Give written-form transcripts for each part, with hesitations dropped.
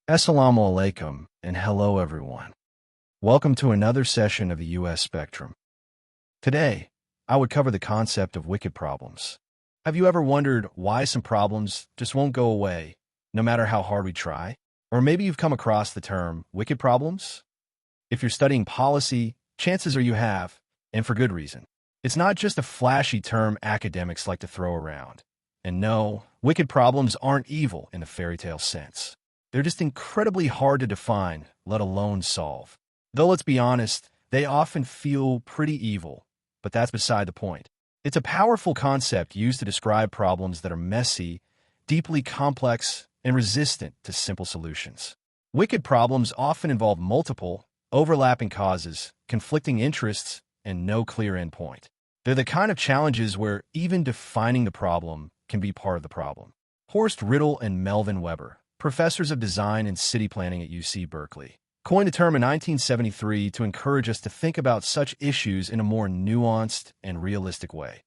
Assalamu alaikum and hello everyone. Welcome to another session of the US Spectrum. Today, I would cover the concept of wicked problems. Have you ever wondered why some problems just won't go away, no matter how hard we try? Or maybe you've come across the term wicked problems? If you're studying policy, chances are you have, and for good reason. It's not just a flashy term academics like to throw around. And no, wicked problems aren't evil in the fairy tale sense. They're just incredibly hard to define, let alone solve. Though let's be honest, they often feel pretty evil, but that's beside the point. It's a powerful concept used to describe problems that are messy, deeply complex, and resistant to simple solutions. Wicked problems often involve multiple, overlapping causes, conflicting interests, and no clear endpoint. They're the kind of challenges where even defining the problem can be part of the problem. Horst Rittel and Melvin Webber, professors of design and city planning at UC Berkeley, coined the term in 1973 to encourage us to think about such issues in a more nuanced and realistic way.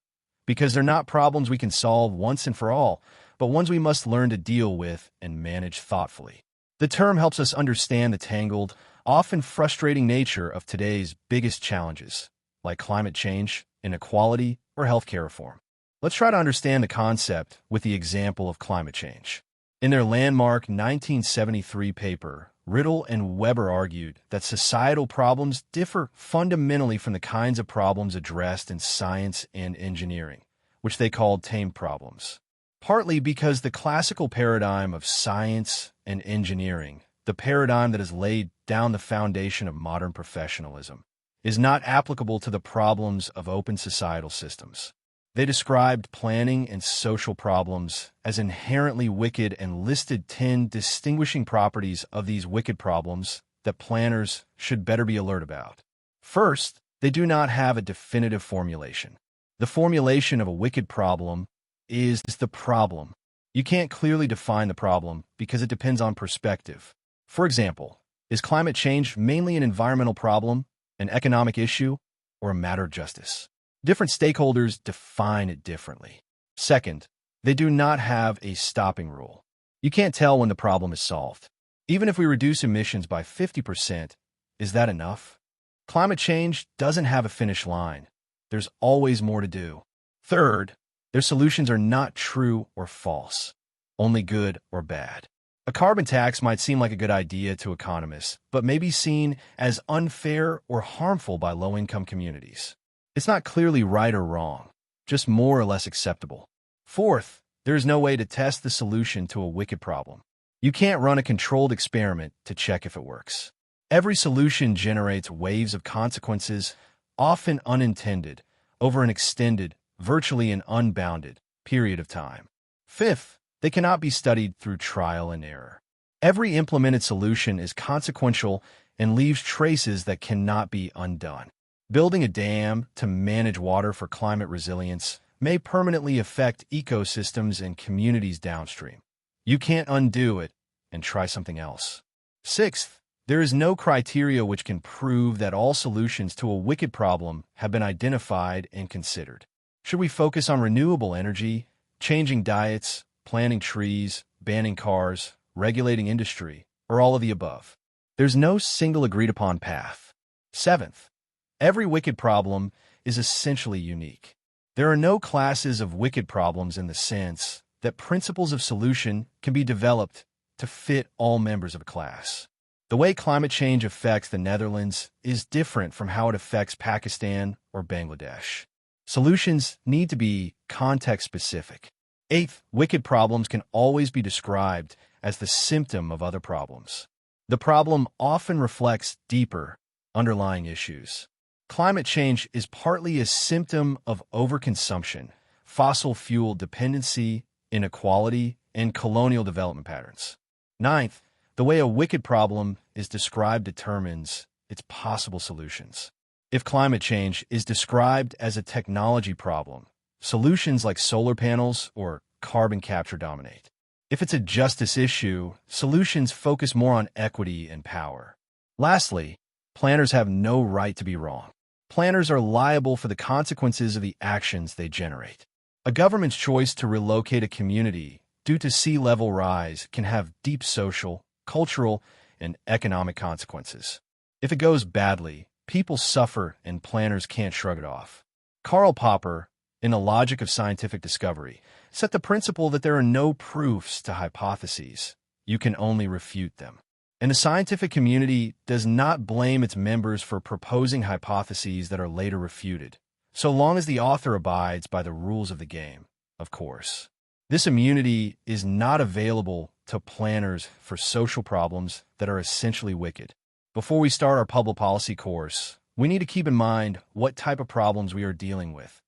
Because they're not problems we can solve once and for all, but ones we must learn to deal with and manage thoughtfully. The term helps us understand the tangled, often frustrating nature of today's biggest challenges, like climate change, inequality, or healthcare reform. Let's try to understand the concept with the example of climate change. In their landmark 1973 paper, Rittel and Webber argued that societal problems differ fundamentally from the kinds of problems addressed in science and engineering, which they called tame problems. Partly because the classical paradigm of science and engineering, the paradigm that has laid down the foundation of modern professionalism, is not applicable to the problems of open societal systems. They described planning and social problems as inherently wicked and listed 10 distinguishing properties of these wicked problems that planners should better be alert about. First, they do not have a definitive formulation. The formulation of a wicked problem is the problem. You can't clearly define the problem because it depends on perspective. For example, is climate change mainly an environmental problem, an economic issue, or a matter of justice? Different stakeholders define it differently. Second, they do not have a stopping rule. You can't tell when the problem is solved. Even if we reduce emissions by 50%, is that enough? Climate change doesn't have a finish line. There's always more to do. Third, their solutions are not true or false, only good or bad. A carbon tax might seem like a good idea to economists, but may be seen as unfair or harmful by low-income communities. It's not clearly right or wrong, just more or less acceptable. Fourth, there is no way to test the solution to a wicked problem. You can't run a controlled experiment to check if it works. Every solution generates waves of consequences, often unintended, over an extended, virtually an unbounded, period of time. Fifth, they cannot be studied through trial and error. Every implemented solution is consequential and leaves traces that cannot be undone. Building a dam to manage water for climate resilience may permanently affect ecosystems and communities downstream. You can't undo it and try something else. Sixth, there is no criteria which can prove that all solutions to a wicked problem have been identified and considered. Should we focus on renewable energy, changing diets, planting trees, banning cars, regulating industry, or all of the above? There's no single agreed-upon path. Seventh, every wicked problem is essentially unique. There are no classes of wicked problems in the sense that principles of solution can be developed to fit all members of a class. The way climate change affects the Netherlands is different from how it affects Pakistan or Bangladesh. Solutions need to be context-specific. Eighth, wicked problems can always be described as the symptom of other problems. The problem often reflects deeper, underlying issues. Climate change is partly a symptom of overconsumption, fossil fuel dependency, inequality, and colonial development patterns. Ninth, the way a wicked problem is described determines its possible solutions. If climate change is described as a technology problem, solutions like solar panels or carbon capture dominate. If it's a justice issue, solutions focus more on equity and power. Lastly, planners have no right to be wrong. Planners are liable for the consequences of the actions they generate. A government's choice to relocate a community due to sea level rise can have deep social, cultural, and economic consequences. If it goes badly, people suffer and planners can't shrug it off. Karl Popper, in The Logic of Scientific Discovery, set the principle that there are no proofs to hypotheses. You can only refute them. And the scientific community does not blame its members for proposing hypotheses that are later refuted, so long as the author abides by the rules of the game, of course. This immunity is not available to planners for social problems that are essentially wicked. Before we start our public policy course, we need to keep in mind what type of problems we are dealing with.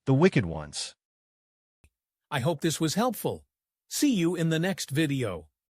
The wicked ones. I hope this was helpful. See you in the next video.